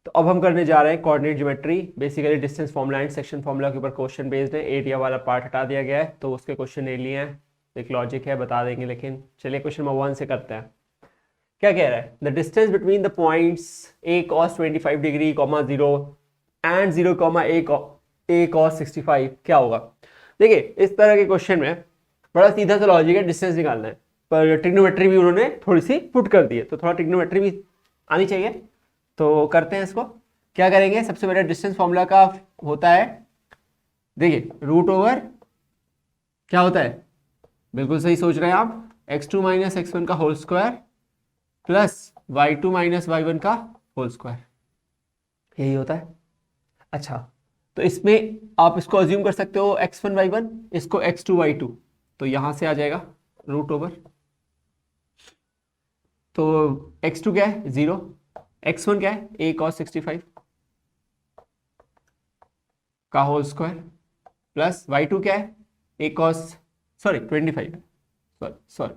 तो अब हम करने जा रहे हैं coordinate geometry. Basically distance formula and section formula के ऊपर क्वेश्चन बेस्ड है। एरिया वाला पार्ट हटा दिया गया है तो उसके क्वेश्चन ले लिए हैं। एक लॉजिक है, बता देंगे, लेकिन चलिए क्वेश्चन नंबर 1 से करते हैं। क्या कह रहा है? The distance between the points a cos 25 degree, 0 and 0, a cos 65 क्या होगा? देखिए इस तरह के क्वेश्चन में बड़ा सीधा सा लॉजिक है, डिस्टेंस निकालना है, पर ट्रिग्नोमेट्री भी उन्होंने थोड़ी सी पुट कर दी है, तो थोड़ा ट्रिग्नोमेट्री भी आनी चाहिए। तो करते हैं इसको। क्या करेंगे? सबसे पहले डिस्टेंस फॉर्मूला का होता है, देखिए रूट ओवर क्या होता है, बिल्कुल सही सोच रहे हैं आप, x2 माइनस x1 का whole square plus y2 minus y1 का होल स्क्वायर, यही होता है। अच्छा, तो इसमें आप इसको अज्यूम कर सकते हो x1 y1, इसको x2 y2, तो यहां से आ जाएगा रूट ओवर, तो x2 क्या है 0, x1 क्या है a cos 65 का होल स्क्वायर प्लस y2 क्या है a cos 25, सॉरी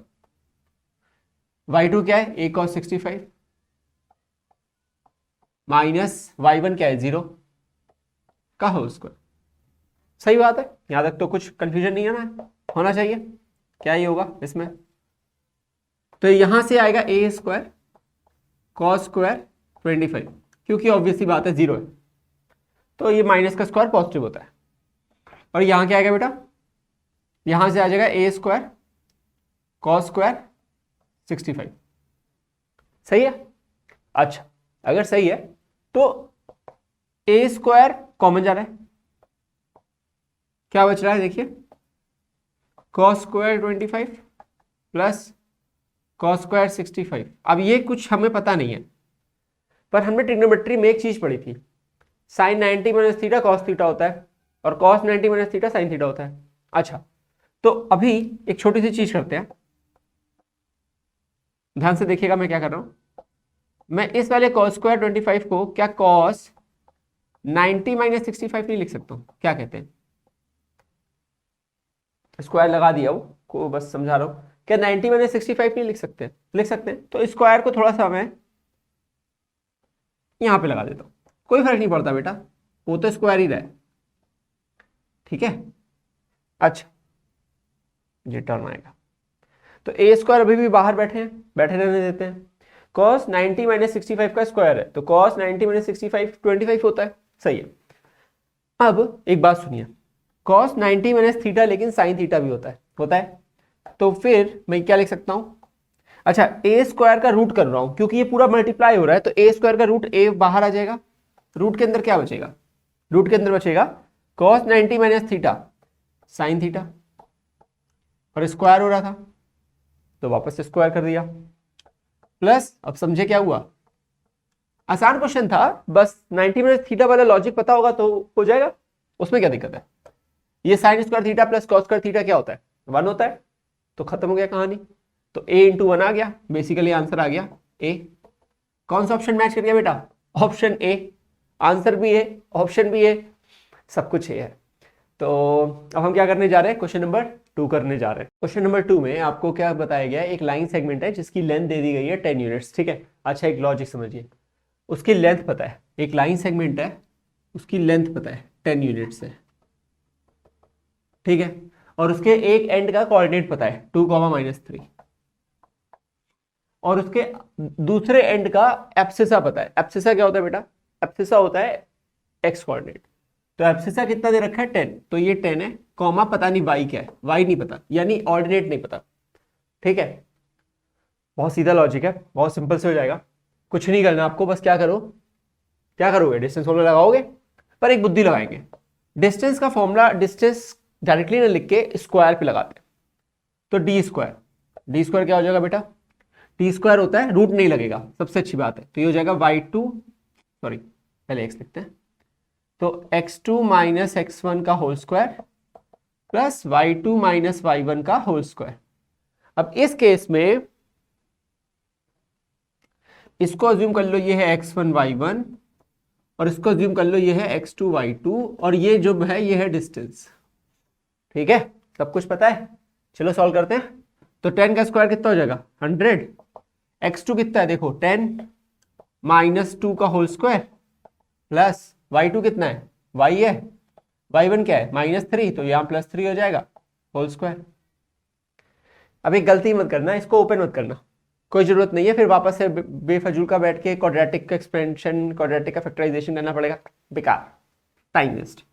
y2 क्या है a cos 65 माइनस y1 क्या है 0 का होल स्क्वायर। सही बात है, यहां तक तो कुछ कंफ्यूजन नहीं है ना, होना चाहिए। क्या ही होगा इसमें? तो यहां से आएगा a स्क्वायर cos स्क्वायर 25, क्योंकि ऑब्वियसली बात है 0 है, तो ये माइनस का स्क्वायर पॉजिटिव होता है। और यहां क्या आएगा बेटा? यहां से आ जाएगा a स्क्वायर cos स्क्वायर 65। सही है? अच्छा, अगर सही है तो a स्क्वायर कॉमन जा रहा है, क्या बच रहा है देखिए, cos square 25 plus cos square 65। अब ये कुछ हमें पता नहीं है, पर हमने ट्रिग्नोमेट्री में एक चीज पढ़ी थी, sine 90 minus theta cos theta होता है और cos 90 minus theta sine theta होता है। अच्छा, तो अभी एक छोटी सी चीज करते हैं, ध्यान से देखिएगा मैं क्या कर रहा हूं। मैं इस वाले cos स्क्वायर 25 को क्या cos 90 माइनस 65 नहीं लिख सकता हूं? क्या कहते हैं? स्क्वायर लगा दिया वो को, बस समझा रहा हूं। क्या 90 माइनस 65 नहीं लिख सकते? लिख सकते हैं। तो स्क्वायर को थोड़ा सा मैं यहां पे लगा देता हूं, कोई फर्क नहीं पड़ता बेटा, वो तो स्क्वायर ही रहा है, ठीक है। अच्छा, ये टर्म आएगा, तो ए स्क्वायर अभी भी बाहर बैठे हैं, बैठे रहने देते हैं। cos 90 माइनस 65 का स्क्वायर है, तो cos 90 माइनस 65 25 होता है। सही है। अब एक बात सुनिए, cos 90 माइनस थीटा लेकिन साइन थीटा भी होता है। तो फिर मैं क्या लिख सकता हूं? अच्छा, ए स्क्वायर का रूट कर रहा हूं क्योंकि ये पूरा मल्टीप्लाई हो रहा है, तो ए स्क्वायर का रूट ए बाहर आ जाएगा, रूट के अंदर क्या बचेगा? रूट के अंदर बचेगा cos 90 minus theta sine theta, और स्क्वायर हो रहा था तो वापस से स्क्वायर कर दिया, प्लस अब समझे क्या हुआ? आसान क्वेश्चन था, बस 90 माइनस थीटा वाला लॉजिक पता होगा तो हो जाएगा, उसमें क्या दिक्कत है? ये sine square theta plus cos square theta क्या होता है? 1 होता है, तो खत्म हो गया कहानी। तो a इंटू 1 आ गया, बेसिकली आंसर आ गया a। कौन सा ऑप्शन मैच कर गया बेटा? Option A. आंसर भी है, ऑप्शन भी है, सब कुछ है। तो अब हम क्या करने जा रहे हैं? क्वेश्चन नंबर 2 करने जा रहे हैं। क्वेश्चन नंबर 2 में आपको क्या बताया गया है? एक लाइन सेगमेंट है जिसकी लेंथ दे दी गई है 10 यूनिट्स, ठीक है। अच्छा, एक लॉजिक समझिए, उसकी लेंथ पता है, एक लाइन सेगमेंट है, उसकी लेंथ पता है 10 यूनिट्स है, ठीक है, और उसके एक एंड का कोऑर्डिनेट पता है 2, -3, और उसके दूसरे एंड का एब्सिसा पता है। एब्सिसा क्या होता है बेटा? एब्सिसा होता है एक्स कोऑर्डिनेट। तो एब्सिसा कितना दे रखा है? 10, तो ये 10 है, कॉमा पता नहीं y क्या है, y नहीं पता, यानी ऑर्डिनेट नहीं पता, ठीक है। बहुत सीधा लॉजिक है, बहुत सिंपल से हो जाएगा, कुछ नहीं करना आपको, बस क्या करोगे? डिस्टेंस फॉर्मूला लगाओगे, पर एक बुद्धि लगाएंगे। डिस्टेंस का फॉर्मूला, डिस्टेंस डायरेक्टली ना लिख के स्क्वायर पे लगाते हैं, तो डी स्क्वायर क्या हो जाएगा बेटा? टी स्क्वायर होता है, रूट नहीं लगेगा, सबसे अच्छी बात है, तो ये हो जाएगा y2, सॉरी पहले x लिखते हैं, तो x2 माइनस x1 का whole square plus y2 minus y1 का होल स्क्वायर। अब इस केस में इसको अज्यूम कर लो ये है x1 y1, और इसको अज्यूम कर लो ये है x2 y2, और ये जो है ये है डिस्टेंस, ठीक है। सब कुछ पता है, चलो सॉल्व करते हैं। तो 10 का स्क्वायर कितना हो जाएगा? 100। x2 कितना है देखो, 10 -2 का होल स्क्वायर प्लस y2 कितना है, y है, y1 क्या है -3, तो यहाँ +3 हो जाएगा होल स्क्वायर। अब एक गलती मत करना, इसको ओपन मत करना, कोई जरूरत नहीं है, फिर वापस से बेफजूल का बैठ के क्वाड्रेटिक का एक्सपेंशन, क्वाड्रेटिक का फैक्टराइजेशन करना पड़ेगा, बेकार, टाइम वेस्ट।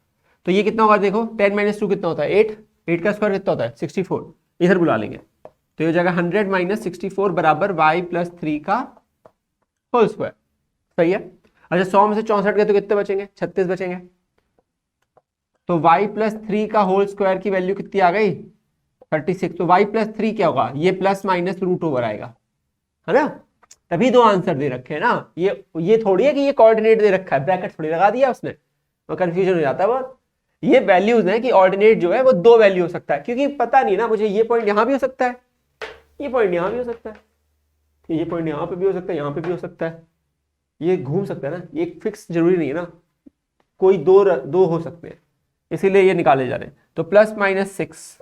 तो ये कितना होगा देखो, 10 - 2 कितना होता है 8, 8 का स्क्वायर कितना होता है 64, इधर बुला लेंगे तो ये हो जाएगा 100 - 64 बराबर y+3 का होल स्क्वायर। सही है। अच्छा 100 में से 64 गए तो कितने बचेंगे, 36 बचेंगे। तो y+3 का होल स्क्वायर की वैल्यू कितनी आ गई 36। तो y+3 क्या होगा, ये प्लस माइनस रूट ओवर आएगा, है ना, तभी दो आंसर दे रखे हैं ना, ये थोड़ी है कि ये कोऑर्डिनेट दे रखा है, ब्रैकेट थोड़ी लगा दिया उसने, तो कंफ्यूजन हो जाता है बहुत। ये वैल्यूज हैं कि ऑर्डिनेट जो है वो दो वैल्यू हो सकता है, क्योंकि पता नहीं ना मुझे, ये पॉइंट यहां भी हो सकता है, ये पॉइंट यहां भी हो सकता है, ये पॉइंट यहां पे भी हो सकता है, यहां पे भी हो सकता है, ये घूम सकता है ना, ये फिक्स जरूरी नहीं है ना, कोई दो हो सकते हैं, इसीलिए ये निकाले जा रहे हैं। तो +-6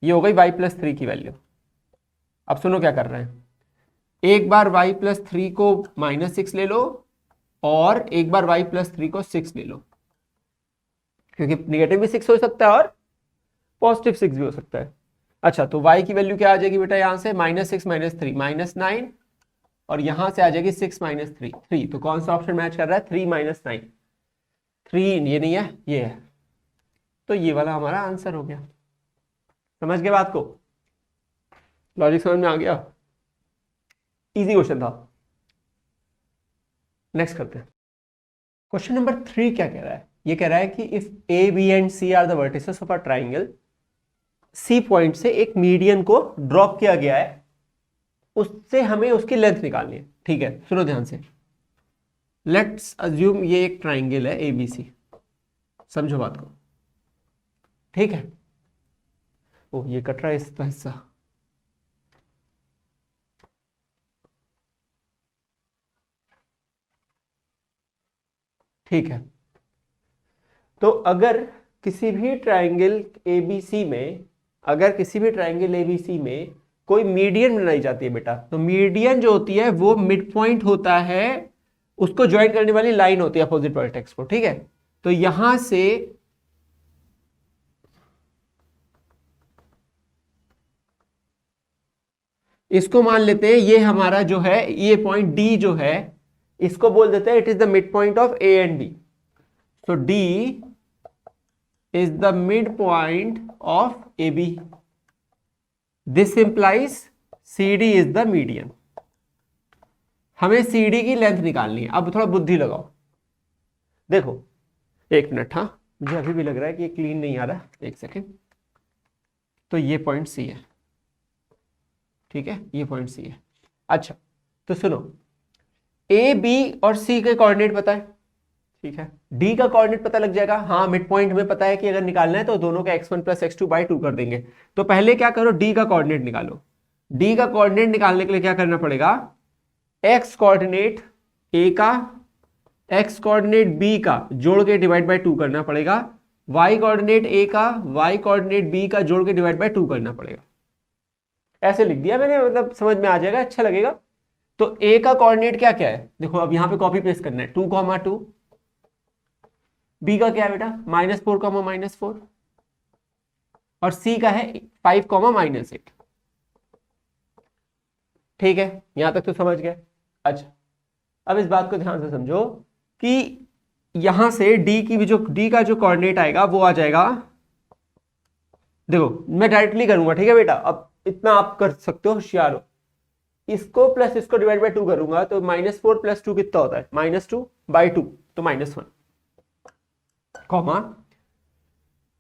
ये हो गई y+3 की वैल्यू। अब सुनो क्या कर रहे हैं, एक बार y+3 को -6 ले लो और एक बार y+3 को 6 ले लो, क्योंकि नेगेटिव भी 6 हो सकता है और पॉजिटिव 6 भी हो सकता है। अच्छा तो y की वैल्यू क्या आ जाएगी बेटा, यहां से -6 - 3 -9, और यहां से आ जाएगी 6 - 3 3, तो कौन सा ऑप्शन मैच कर रहा है 3 - 9, 3 ये नहीं है, ये है, तो ये वाला हमारा आंसर हो गया। समझ गए बात को, लॉजिक समझ में आ गया, इजी क्वेश्चन था। नेक्स्ट करते हैं, क्वेश्चन नंबर 3 क्या कह रहा है, ये कह रहा है कि if A B and C are the vertices of a triangle, C point से एक मीडियन को ड्रॉप किया गया है, उससे हमें उसकी लेंथ निकालनी है। ठीक है सुनो ध्यान से, लेट्स अज्यूम ये एक ट्राइंगल है एबीसी, समझो बात को, ठीक है। ओह ये कट रहा है इसका हिस्सा, ठीक है। तो अगर किसी भी ट्राइंगल एबीसी में, अगर किसी भी ट्राइंगल एबीसी में कोई मीडियन बनाई जाती है बेटा, तो मीडियन जो होती है वो मिड पॉइंट होता है, उसको ज्वाइन करने वाली लाइन होती है अपोजिट वर्टेक्स को, ठीक है। तो यहां से इसको मान लेते हैं, ये हमारा जो है ये पॉइंट डी जो है, इसको बोल देते हैं it is the mid point of A and B. So D is the midpoint of AB. This implies CD is the median. हमें CD की लेंथ निकालनी है। अब थोड़ा बुद्धि लगाओ, देखो एक मिनट, हाँ मुझे अभी भी लग रहा है कि ये क्लीन नहीं आ रहा, एक सेकेंड। तो ये पॉइंट C है, ठीक है, ये पॉइंट C है। अच्छा तो सुनो, A, B और C के कोऑर्डिनेट पता है, ठीक है। डी का कोऑर्डिनेट पता लग जाएगा, हाँ मिड पॉइंट हमें पता है कि अगर निकालना है तो दोनों का x1 + x2/2 कर देंगे। तो पहले क्या करो, डी का कोऑर्डिनेट निकालो। डी का कोऑर्डिनेट निकालने के लिए क्या करना पड़ेगा, x कोऑर्डिनेट a का x कोऑर्डिनेट b का जोड़ के /2 करना पड़ेगा, y कोऑर्डिनेट a का y कोऑर्डिनेट b का जोड़ के /2 करना पड़ेगा। ऐसे लिख दिया मैंने, मतलब समझ में आ जाएगा, अच्छा लगेगा। तो a का कोऑर्डिनेट क्या क्या है, देखो अब यहां पे कॉपी पेस्ट करना है, 2, 2। बी का क्या है बेटा -4, -4, और सी का है 5, -8। ठीक है यहां तक तो समझ गए। अच्छा अब इस बात को ध्यान से समझो कि यहां से डी की भी जो डी का जो कोऑर्डिनेट आएगा वो आ जाएगा, देखो मैं डायरेक्टली करूंगा, ठीक है बेटा, अब इतना आप कर सकते हो, होशियार हो। इसको प्लस इसको /2 करूंगा तो -4 + 2 कितना होता है -2/2, तो -1, कॉमा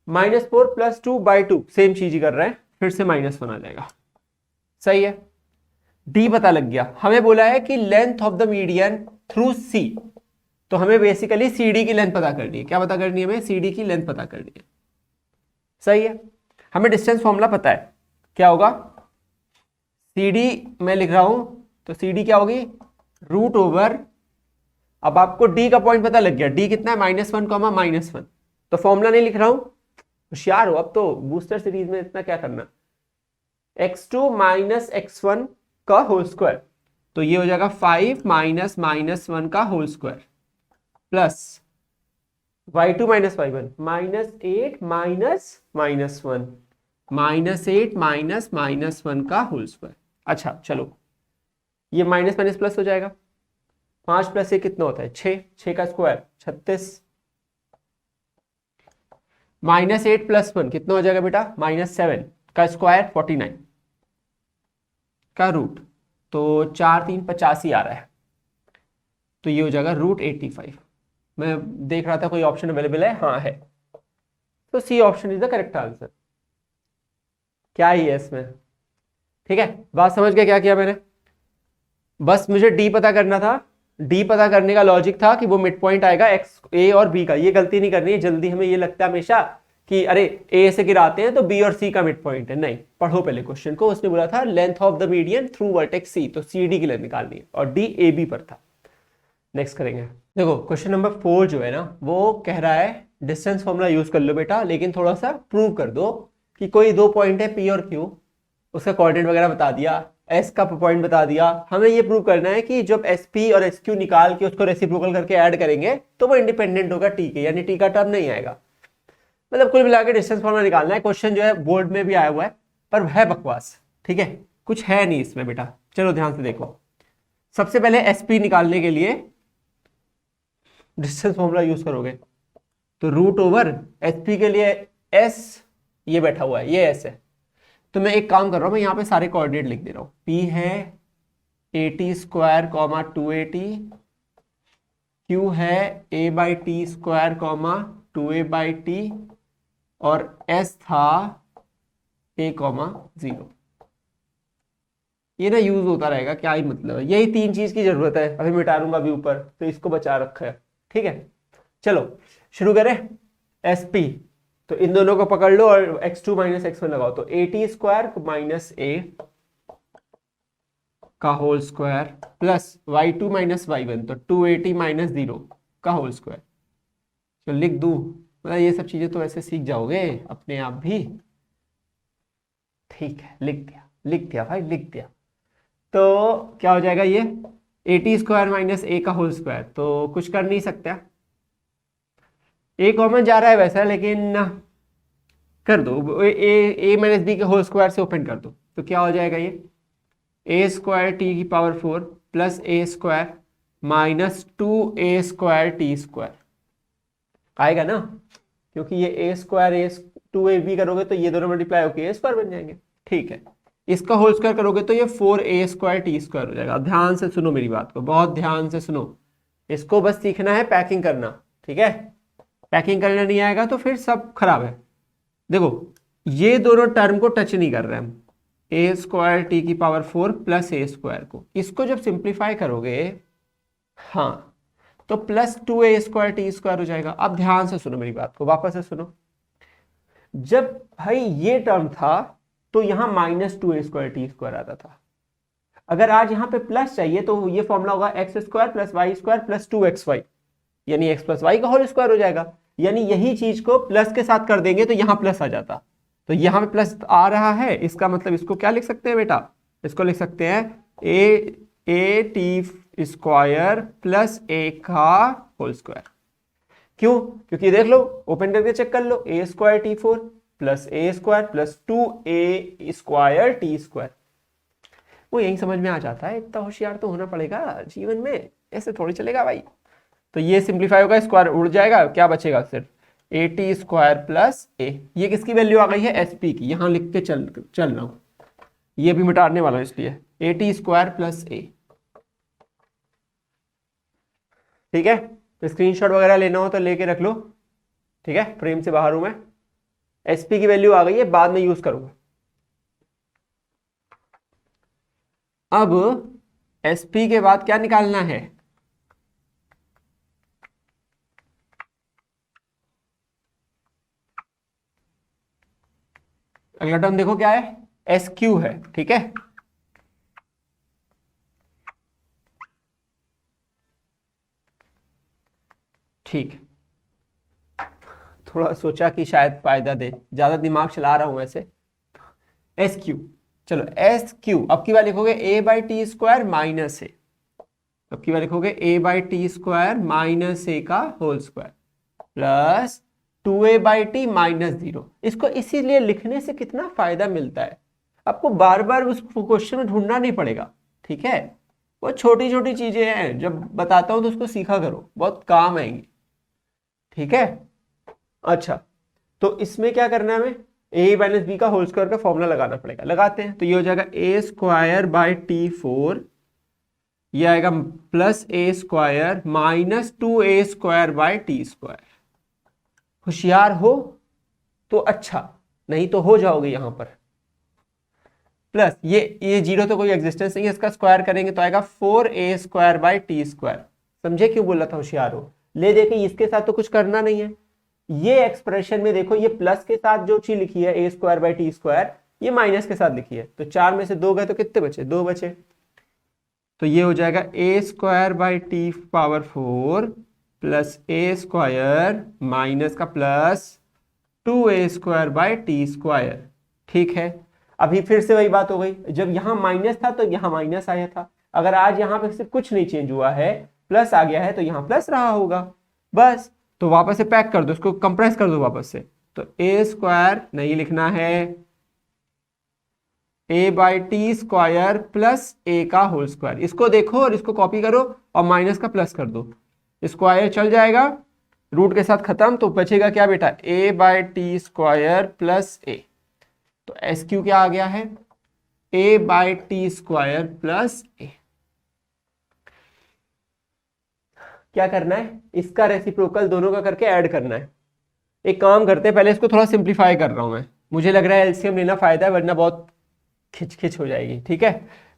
-4 + 2/2 सेम चीज ही कर रहे हैं, फिर से -1 आ जाएगा। सही है, डी पता लग गया। हमें बोला है कि length of the median through C, तो हमें बेसिकली सीडी की लेंथ पता करनी है। क्या पता करनी है हमें, सीडी की लेंथ पता करनी है। सही है, हमें डिस्टेंस फॉर्मूला पता है, क्या होगा, सीडी मैं लिख रहा हूं तो सीडी क्या होगी √। अब आपको डी का पॉइंट पता लग गया, डी कितना है -1, -1, तो फॉर्मूला नहीं लिख रहा हूं, होशियार हो। अब तो बूस्टर सीरीज में इतना क्या करना, x2 - x1 का होल स्क्वायर, तो ये हो जाएगा 5 - -1 का whole square. Plus y2 minus y1 -8 -1 -8 -1 का होल स्क्वायर। अच्छा चलो, ये माइनस माइनस प्लस हो जाएगा, 5 + 1 कितना होता है 6, 6 का स्क्वायर 36, -8 + 1 कितना हो जाएगा बेटा -7 का स्क्वायर 49 का रूट, तो 4 3 85 आ रहा है, तो ये हो जाएगा √85। मैं देख रहा था कोई ऑप्शन अवेलेबल है, हाँ है, तो C option is the correct answer. क्या ही है इसमें, ठीक है, बात समझ गए क्या किया मैंने? बस मुझे डी पता करना था, डी पता करने का लॉजिक था कि वो मिड पॉइंट आएगा एक्स ए और बी का। ये गलती नहीं करनी है, जल्दी हमें ये लगता है हमेशा कि अरे ए से गिराते हैं तो बी और सी का मिड पॉइंट है, नहीं, पढ़ो पहले क्वेश्चन को। उसने बोला था length of the median through vertex C, तो सी डी की लेंथ निकालनी है और डी ए बी पर था। नेक्स्ट करेंगे, देखो क्वेश्चन नंबर 4 जो है ना, वो कह रहा है डिस्टेंस फॉर्मूला यूज कर लो बेटा, लेकिन थोड़ा सा प्रूव कर दो कि कोई दो पॉइंट है पी और क्यू, उसका कोऑर्डिनेट वगैरह बता दिया, एस का पॉइंट बता दिया। हमें ये प्रूव करना है कि जब एस पी और एस क्यू निकाल के उसको रेसिप्रोकल करके ऐड करेंगे तो वो इंडिपेंडेंट होगा टी के, यानी टी का टर्म नहीं आएगा। मतलब कुल मिला के डिस्टेंस फॉर्मूला निकालना है। क्वेश्चन जो है बोर्ड में भी आया हुआ है, पर है बकवास, ठीक है, कुछ है नहीं इसमें बेटा। चलो ध्यान से देखो, सबसे पहले एस पी निकालने के लिए डिस्टेंस फॉर्मूला यूज करोगे तो √/SP के लिए एस ये बैठा हुआ है, ये एस है, तो मैं एक काम कर रहा हूं, मैं यहां पे सारे कोऑर्डिनेट लिख दे रहा हूं। P है 80² 280, Q है a/t² 2a/t, और S था a,0। ये ना यूज होता रहेगा, क्या ही मतलब है, यही 3 चीज की जरूरत है। अभी मिटा दूंगा अभी ऊपर, तो इसको बचा रखा है, ठीक है। चलो शुरू करें। SP, तो इन दोनों को पकड़ लो और x2 - x1 लगाओ, तो 80² - a का whole square plus y2 - y1, तो 280 - 0 का होल स्क्वायर। तो लिख दूं, मतलब ये सब चीजें तो वैसे सीख जाओगे अपने आप भी, ठीक है, लिख दिया भाई, लिख दिया। तो क्या हो जाएगा ये 80² - a का होल स्क्वायर, तो कुछ कर नहीं सकता, ए कॉमन जा रहा है वैसा, लेकिन कर दो, a - b के होल स्क्वायर से ओपन कर दो, तो क्या हो जाएगा ये a²t⁴ plus a² -2a² t² आएगा ना, क्योंकि ये a² 2ab करोगे तो ये दोनों मल्टीप्लाई होकर a² बन जाएंगे, ठीक है। इसका होल स्क्वायर करोगे तो ये 4a² t² हो जाएगा। ध्यान से सुनो मेरी बात को, बहुत ध्यान से सुनो, इसको बस सीखना है पैकिंग करना, ठीक है। पैकिंग करना नहीं आएगा तो फिर सब खराब है। देखो ये दोनों टर्म को टच नहीं कर रहे हम, a² t⁴ प्लस a² को, इसको जब सिंप्लीफाई करोगे, हाँ, तो प्लस 2a² t² हो जाएगा। अब ध्यान से सुनो मेरी बात को, वापस से सुनो, जब भाई ये टर्म था तो यहां -2a² t² आता था। अगर आज यहां पे प्लस चाहिए तो ये फॉर्मूला होगा x² + y² + 2xy, यानी x + y का होल स्क्वायर हो जाएगा। यानी यही चीज को प्लस के साथ कर देंगे तो यहां प्लस आ जाता, तो यहां पे प्लस आ रहा है, इसका मतलब इसको क्या लिख सकते हैं बेटा, इसको लिख सकते हैं a² प्लस a का होल स्क्वायर। क्यों? क्योंकि देख लो, ओपन करके चेक कर लो, a² t⁴ plus a² plus 2a² t²। वो यही समझ में आ जाता है, इतना होशियार तो होना पड़ेगा जीवन में, ऐसे थोड़ी चलेगा भाई। तो ये सिंप्लीफाई होगा, स्क्वायर उड़ जाएगा, क्या बचेगा सिर्फ at² प्लस a। ये किसकी वैल्यू आ गई है, SP की, यहां लिख के चल रहा हूं, ये भी मिटाने वाला हूं इसलिए at² प्लस a, ठीक है। तो स्क्रीनशॉट वगैरह लेना हो तो लेके रख लो, ठीक है, फ्रेम से बाहर हूं मैं। SP की वैल्यू आ गई है, बाद में यूज करूंगा। अब SP के बाद क्या निकालना है, अगला टर्म देखो क्या है, SQ है, ठीक है। ठीक, थोड़ा सोचा कि शायद फायदा दे, ज्यादा दिमाग चला रहा हूं वैसे। SQ, चलो SQ अब की बार लिखोगे a/t² - a, अब की बार लिखोगे a by T square minus A का whole square plus 2a by T minus 0। इसको इसीलिए लिखने से कितना फायदा मिलता है, आपको बार बार उस क्वेश्चन में ढूंढना नहीं पड़ेगा। ठीक है, वो छोटी छोटी चीजें हैं, जब बताता हूं तो उसको सीखा करो, बहुत काम आएंगी। ठीक है, अच्छा तो इसमें क्या करना है हमें, a माइनस बी का होल स्क्वायर का फॉर्मूला लगाना पड़ेगा। लगाते हैं, तो ये हो जाएगा a स्क्वायर बाई टी 4, ये आएगा plus a square minus 2a square by T square. होशियार हो तो अच्छा, नहीं तो हो जाओगे यहां पर। प्लस ये जीरो तो कोई एग्जिस्टेंस नहीं है, इसका स्क्वायर करेंगे तो आएगा 4a square by T square. समझे क्यों बोला था होशियार हो? ले देखिए, इसके साथ तो कुछ करना नहीं है। ये एक्सप्रेशन में देखो, ये प्लस के साथ जो चीज लिखी है a square by T square, ये माइनस के साथ लिखी है, तो 4 में से 2 गए तो कितने बचे, 2 बचे। तो ये हो जाएगा a square by T power 4 plus a square minus का plus 2a square by T square. ठीक है, अभी फिर से वही बात हो गई, जब यहां माइनस था तो यहां माइनस आया था, अगर आज यहां पे सिर्फ कुछ नहीं चेंज हुआ है, प्लस आ गया है तो यहां प्लस रहा होगा बस। तो वापस से पैक कर दो, इसको कंप्रेस कर दो वापस से। तो a स्क्वायर नहीं लिखना है, a by T square plus a का होल स्क्वायर। इसको देखो और इसको कॉपी करो और माइनस का प्लस कर दो, स्क्वायर चल जाएगा, रूट के साथ खत्म, तो बचेगा क्या बेटा, a by T square plus a। तो एस क्यू क्या आ गया है, a by T square plus a। क्या करना है, इसका रेसिप्रोकल दोनों का करके ऐड करना है। एक काम करते हैं, पहले इसको थोड़ा सिंप्लीफाई कर रहा हूं मैं, मुझे लग रहा है एलसीएम लेना फायदा है, वरना बहुत खिच खिच हो जाएगी। ठीक है,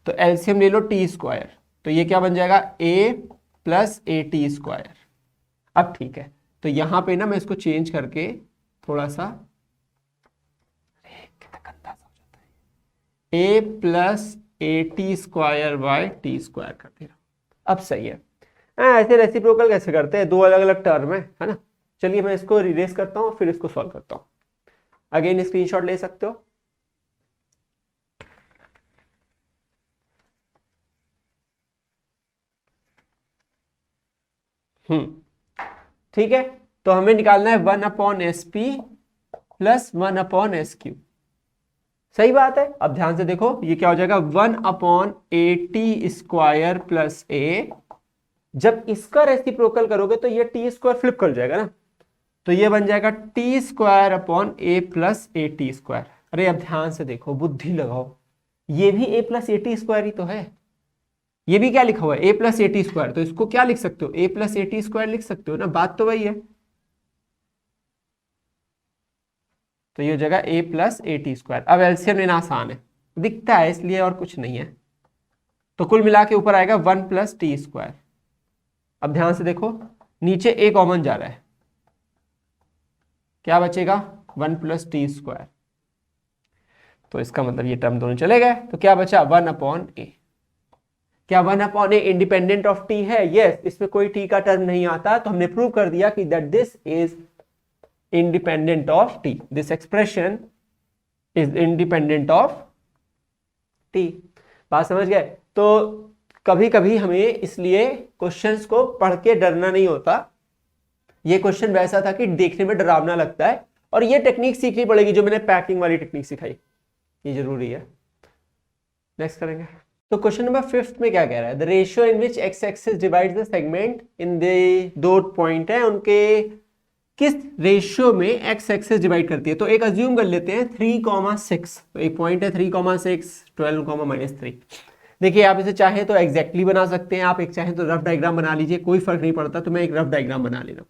तो एलसीएम ले लो टी स्क्वायर, तो ये क्या बन जाएगा, a plus A T square. अब ठीक है, तो यहां पे ना मैं इसको चेंज करके थोड़ा सा, कितना गंदा सा हो जाता है, a plus A T square by T square कर दे रहा हूं। अब सही है। ऐसे रेसिप्रोकल कैसे करते हैं, दो अलग अलग टर्म है ना। चलिए मैं इसको रिरेज करता हूँ, फिर इसको सॉल्व करता हूँ। अगेन स्क्रीनशॉट ले सकते हो। ठीक है, तो हमें निकालना है 1 upon S P plus 1 upon S Q. सही बात है, अब ध्यान से देखो, ये क्या हो जाएगा, 1 upon A T square plus A. जब इसका रेसिप्रोकल करोगे तो ये टी स्क्वायर फ्लिप कर जाएगा ना, तो ये बन जाएगा टी स्क्वायर अपॉन ए प्लस ए टी स्क्वायर। अरे अब ध्यान से देखो, बुद्धि लगाओ, ये भी ए प्लस ए टी स्क्वायर ही तो है, ये भी क्या लिखा हुआ है, ए प्लस ए टी स्क्वायर, तो इसको क्या लिख सकते हो, ए प्लस ए टी स्क्वायर लिख सकते हो ना, बात तो वही है। तो ये हो जाएगा ए प्लस ए टी स्क्वायर। अब एलसीएम लेना आसान है, दिखता है इसलिए, और कुछ नहीं है। तो कुल मिला के ऊपर आएगा 1 प्लस टी स्क्वायर। अब ध्यान से देखो, नीचे ए कॉमन जा रहा है, क्या बचेगा, 1 प्लस टी स्क्वायर। तो इसका मतलब ये टर्म दोनों चले गए, तो क्या बचा, 1 अपॉन ए। क्या 1 upon a independent of T है? यस, इसमें कोई टी का टर्म नहीं आता, तो हमने प्रूव कर दिया कि that this is independent of T, this expression is independent of T. बात समझ गए? तो कभी कभी हमें इसलिए क्वेश्चंस को पढ़ के डरना नहीं होता। ये क्वेश्चन वैसा था कि देखने में डरावना लगता है, और ये टेक्निक सीखनी पड़ेगी जो मैंने पैकिंग वाली टेक्निक सिखाई, ये जरूरी है। नेक्स्ट करेंगे। तो क्वेश्चन नंबर 5 में क्या कह रहा है, the ratio in which x axis divides the segment in the, दो पॉइंट है उनके, किस रेशियो में एक्स एक्सिस डिवाइड करती है। तो एक अज्यूम कर लेते हैं 3,6, तो एक पॉइंट है 3,6, 12,-3। देखिए आप इसे चाहे तो एग्जैक्टली बना सकते हैं, आप एक चाहे तो रफ डायग्राम बना लीजिए, कोई फर्क नहीं पड़ता। तो मैं एक रफ डायग्राम बना ले रहा हूँ।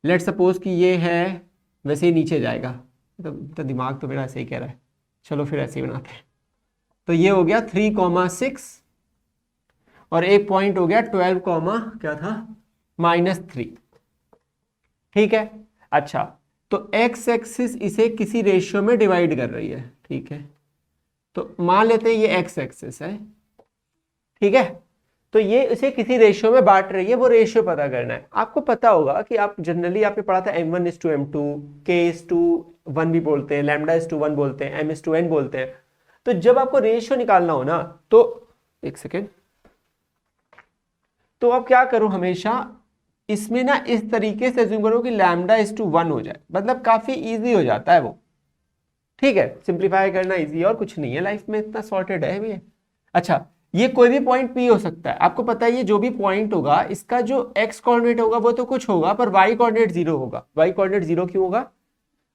लेट सपोज कि ये है, वैसे ही नीचे जाएगा, तो दिमाग तो मेरा ऐसे ही कह रहा है, चलो फिर ऐसे ही बनाते हैं। तो ये हो गया 3,6 और एक पॉइंट हो गया 12, क्या था, -3। ठीक है, अच्छा तो एक्स एक्सिस इसे किसी रेशियो में डिवाइड कर रही है। ठीक है, तो मान लेते हैं ये एक्स एक्सिस है, ठीक है, तो ये इसे किसी रेशियो में बांट रही है, वो रेशियो पता करना है। आपको पता होगा कि आप जनरली आपने पढ़ा था m1:m2, k:1 भी बोलते हैं, λ:1 बोलते हैं, m:n बोलते हैं। तो जब आपको रेशियो निकालना हो ना, तो एक सेकेंड, तो अब क्या करो, हमेशा इसमें ना इस तरीके से अज्यूम करो कि लैम्डा इज टू 1 हो जाए, मतलब काफी इजी हो जाता है वो। ठीक है, सिंप्लीफाई करना इजी और कुछ नहीं है लाइफ में, इतना सॉर्टेड है भी। अच्छा, ये कोई भी पॉइंट पी हो सकता है, आपको पता है ये जो भी पॉइंट होगा इसका जो एक्स कोऑर्डिनेट होगा वो तो कुछ होगा, पर वाई कोऑर्डिनेट 0 होगा। वाई कोऑर्डिनेट 0 क्यों होगा?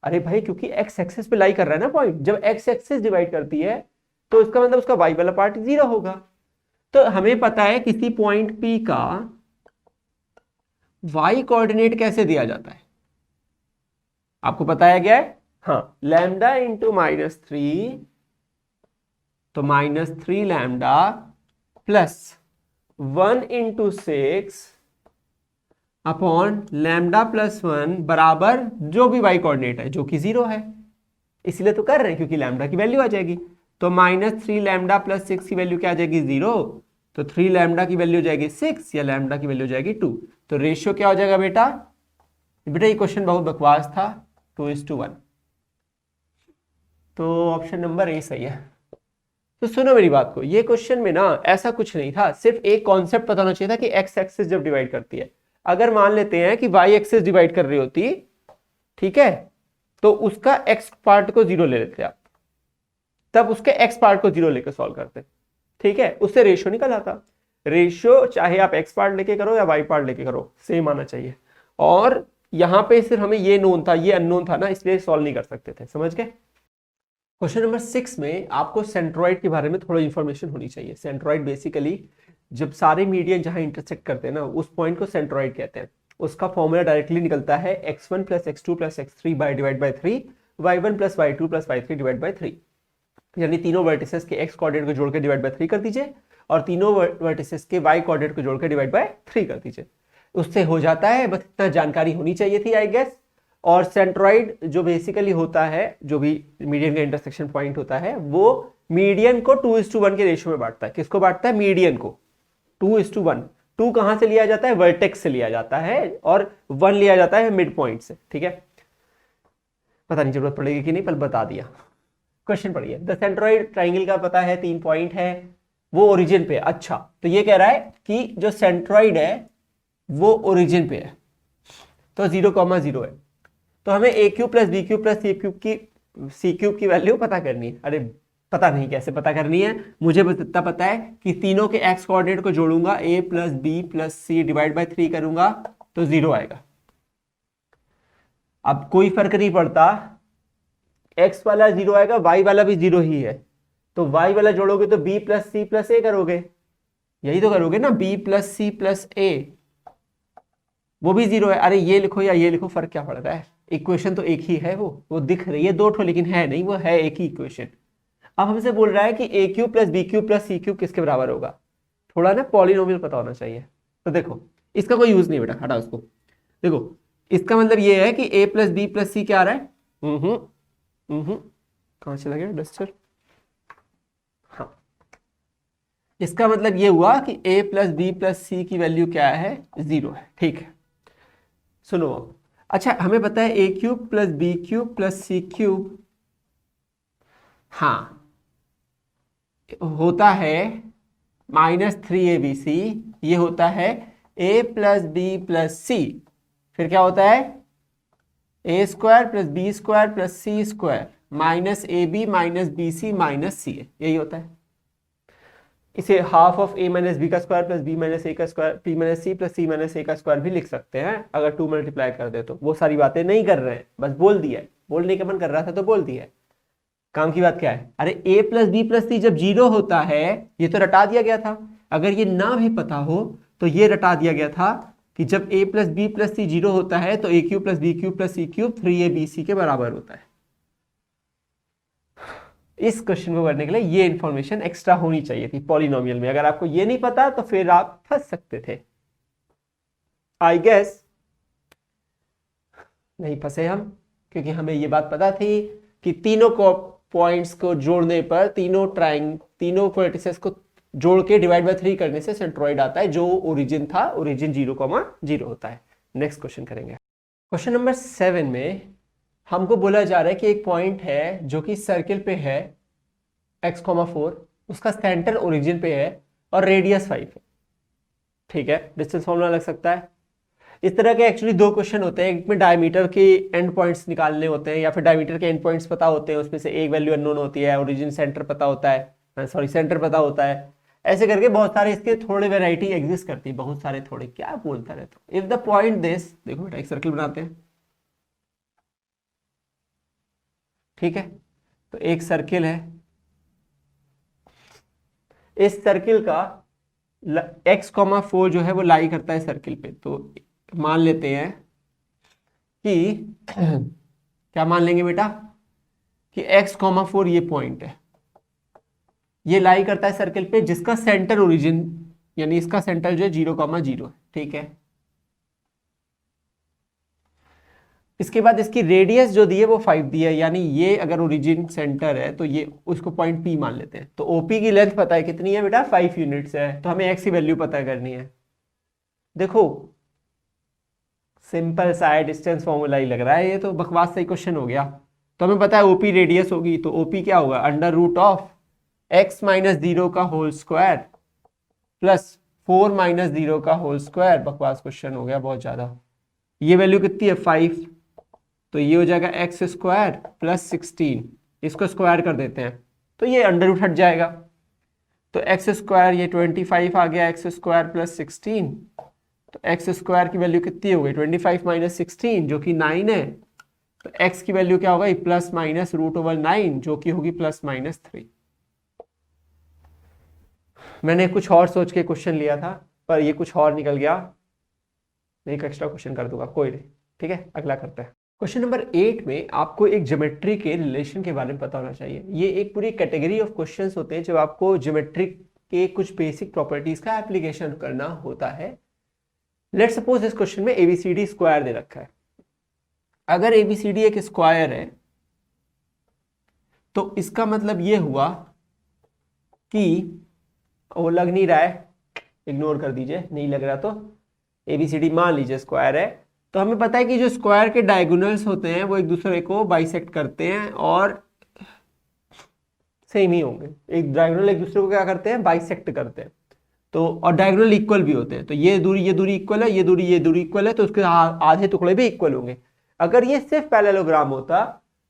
अरे भाई क्योंकि एक्स एक्सिस पे लाई कर रहा है ना पॉइंट, जब एक्स एक्सिस डिवाइड करती है तो इसका मतलब उसका वाई वाला पार्ट 0 होगा। तो हमें पता है किसी पॉइंट पी का वाई कोऑर्डिनेट कैसे दिया जाता है, आपको बताया गया है। हाँ, लैम्डा इंटू -3, तो -3 lambda plus 1 into 6 upon lambda plus 1 बराबर जो भी वाई कोऑर्डिनेट है जो कि 0 है, इसलिए तो कर रहे हैं क्योंकि लैम्डा की वैल्यू आ जाएगी। तो -3 लैम्डा प्लस 6 की वैल्यू क्या आ जाएगी? 0। तो 3 लैम्डा की वैल्यू हो जाएगी 6 या लैम्डा की वैल्यू हो जाएगी 2। तो रेशियो क्या हो जाएगा बेटा? बेटा ये क्वेश्चन बहुत बकवास था, 2:1। तो ऑप्शन नंबर ए सही है। तो सुनो मेरी बात को, ये क्वेश्चन में ना ऐसा कुछ नहीं था, सिर्फ एक कॉन्सेप्ट पता होना चाहिए था कि एक्स एक्सिस जब डिवाइड करती है, अगर मान लेते हैं कि वाई एक्सिस डिवाइड कर रही होती, ठीक है, तो उसका एक्स पार्ट को 0 ले लेते आप, तब उसके एक्स पार्ट को 0 लेकर सॉल्व करते, ठीक है, उससे रेशियो निकल आता। रेशियो चाहे आप एक्स पार्ट लेके करो या वाई पार्ट लेके करो, सेम आना चाहिए। और यहां पे सिर्फ हमें ये नोन था, ये अननोन था ना, इसलिए सॉल्व नहीं कर सकते थे, समझ गए। क्वेश्चन नंबर 6 में आपको सेंट्रॉइड के बारे में थोड़ा इंफॉर्मेशन होनी चाहिए। सेंट्रॉइड बेसिकली जब सारे मीडियन जहां इंटरसेक्ट करते हैं ना, उस पॉइंट को सेंट्रॉइड कहते हैं। उसका फॉर्मूला डायरेक्टली निकलता है x1 + x2 + x3 divide by 3, y1 + y2 + y3 divide by 3। यानी तीनों वर्टिसेस के x कोऑर्डिनेट को जोड़ के डिवाइड बाई 3 कर दीजिए और तीनों वर्टिसेस के y कोऑर्डिनेट को जोड़ के डिवाइड बाई 3 कर दीजिए, उससे हो जाता है। बस इतना जानकारी होनी चाहिए थी आई गेस। और सेंट्रॉइड जो बेसिकली होता है, जो भी मीडियन का इंटरसेक्शन पॉइंट होता है, वो मीडियन को 2:1 के रेशियो में बांटता है। किसको बांटता है? मीडियन को 2:1। 2 कहां से लिया जाता है? वर्टेक्स से लिया जाता है, और 1 लिया जाता है मिड पॉइंट से, ठीक है। पता नहीं जरूरत पड़ेगी कि नहीं, पर बता दिया। क्वेश्चन पढ़िए। द सेंट्रॉइड ट्राइंगल का पता है 3 पॉइंट है, वो ओरिजिन पे। अच्छा, तो ये कह रहा है कि जो सेंट्रॉइड है वो ओरिजिन पे है, तो 0,0 है। तो हमें a³ + b³ + c³ की वैल्यू पता करनी है। अरे पता नहीं कैसे पता करनी है, मुझे बस इतना पता है कि तीनों के x कोऑर्डिनेट को जोड़ूंगा, a + b + c divide by 3 करूंगा तो 0 आएगा। अब कोई फर्क नहीं पड़ता, x वाला 0 आएगा, y वाला भी 0 ही है। तो y वाला जोड़ोगे तो b + c + a करोगे, यही तो करोगे ना, b + c + a, वो भी 0 है। अरे ये लिखो या ये लिखो, फर्क क्या पड़ रहा है? इक्वेशन तो एक ही है, वो दिख रही है 2 ठो, लेकिन है नहीं, वो है एक ही इक्वेशन। अब हमसे बोल रहा है कि a³ + b³ + c³ किसके बराबर होगा। थोड़ा ना पॉलिनोमियल पता होना चाहिए। तो देखो इसका कोई यूज नहीं बेटा, हटा उसको। देखो इसका मतलब ये है कि a + b + c क्या आ रहा है, कहां चला गया डस्टर। हाँ, इसका मतलब ये हुआ कि a + b + c की वैल्यू क्या है? 0 है, ठीक है। सुनो, अच्छा हमें पता है a³ + b³ + c³, हाँ होता है -3abc, ये होता है a + b + c, फिर क्या होता है a² + b² + c² -ab - bc - ca, यही होता है। इसे half of a - b² + b - a² p - c + c - a का भी लिख सकते हैं, अगर 2 मल्टीप्लाई कर दे तो। वो सारी बातें नहीं कर रहे हैं, बस बोल दिया है, बोलने का मन कर रहा था तो बोल दिया है। काम की बात क्या है? अरे a + b + c जब 0 होता है, ये तो रटा दिया गया था। अगर ये ना भी पता हो तो ये रटा दिया गया था कि जब a + b + c 0 होता है तो a³ + b³ + c³ 3abc के बराबर होता है। इस क्वेश्चन को करने के लिए ये इंफॉर्मेशन एक्स्ट्रा होनी चाहिए थी पॉलिनोमियल में। अगर आपको ये नहीं पता तो फिर आप फंस सकते थे। आई गेस नहीं फंसे हम, क्योंकि हमें ये बात पता थी कि तीनों को पॉइंट्स को जोड़ने पर, तीनों वर्टिसेस को जोड़ के डिवाइड बाय 3 करने से सेंट्रॉइड आता है, जो ओरिजिन था, ओरिजिन 0,0 होता है। नेक्स्ट क्वेश्चन करेंगे। क्वेश्चन नंबर 7 में हमको बोला जा रहा है कि एक पॉइंट है जो कि सर्किल पे है x,4, उसका सेंटर ओरिजिन पे है और रेडियस 5 है, ठीक है, डिस्टेंस फॉर्मूला लग सकता है। इस तरह के एक्चुअली दो क्वेश्चन होते हैं, एक में डायमीटर के एंड पॉइंट्स निकालने होते हैं या फिर डायमीटर के एंड पॉइंट्स पता होते हैं, उसमें से एक वैल्यू अननोन होती है, ओरिजिन सेंटर पता होता है, सॉरी सेंटर पता होता है, ऐसे करके बहुत सारे इसके थोड़े वेराइटी एग्जिस्ट करती है, बहुत सारे थोड़े, क्या बोलता रहता हूँ। इफ द पॉइंट दिस, देखो बेटा एक सर्किल बनाते हैं, ठीक है, तो एक सर्किल है, इस सर्किल का x,4 जो है वो लाई करता है सर्किल पे, तो मान लेते हैं कि क्या मान लेंगे बेटा कि x,4 ये पॉइंट है, ये लाई करता है सर्किल पे जिसका सेंटर ओरिजिन यानी इसका सेंटर जो है 0,0 है, ठीक है। इसके बाद इसकी रेडियस जो दी है वो 5 दी है, यानी ये अगर ओरिजिन सेंटर है तो ये उसको पॉइंट P मान लेते हैं। तो OP की लेंथ पता है कितनी है बेटा, 5 यूनिट्स है, तो हमें x की वैल्यू पता करनी है। देखो सिंपल सा है, डिस्टेंस फॉर्मूला ही लग रहा है, ये तो बकवास सही क्वेश्चन हो गया। तो हमें पता है OP रेडियस होगी, तो OP क्या होगा, √(x - 0 का होल स्क्वायर प्लस 4 - 0 का होल स्क्वायर। बकवास क्वेश्चन हो गया बहुत ज्यादा। ये वैल्यू कितनी है 5, तो ये हो जाएगा x² प्लस 16, इसको स्क्वायर कर देते हैं तो ये अंडर हट जाएगा, तो x² ये 25 आ गया, x² प्लस 16, तो x² की वैल्यू कितनी हो गई 25 - 16 जो कि 9 है, तो x की वैल्यू क्या होगा प्लस माइनस √9 जो कि होगी +-3। मैंने कुछ और सोच के क्वेश्चन लिया था पर ये कुछ और निकल गया, एक एक्स्ट्रा क्वेश्चन कर दूंगा, कोई नहीं, ठीक है। अगला करते हैं। क्वेश्चन नंबर 8 में आपको एक ज्योमेट्री के रिलेशन के बारे में पता होना चाहिए। ये एक पूरी कैटेगरी ऑफ क्वेश्चंस होते हैं जब आपको ज्योमेट्री के कुछ बेसिक प्रॉपर्टीज का एप्लीकेशन करना होता है। लेट्स सपोज इस क्वेश्चन में ABCD स्क्वायर दे रखा है। अगर ABCD एक स्क्वायर है तो इसका मतलब ये हुआ कि वो लग नहीं रहा है, इग्नोर कर दीजिए, नहीं लग रहा, तो ABCD मान लीजिए स्क्वायर है, तो हमें पता है कि जो स्क्वायर के डायगोनल्स होते हैं वो एक दूसरे को बाइसेक्ट करते हैं और सेम ही होंगे, एक डायगोनल एक दूसरे को क्या करते हैं बाइसेक्ट करते हैं, तो और डायगोनल इक्वल भी होते हैं, तो ये दूरी इक्वल है, ये दूरी इक्वल है, तो उसके आधे टुकड़े भी इक्वल होंगे। अगर ये सिर्फ पैरेललोग्राम होता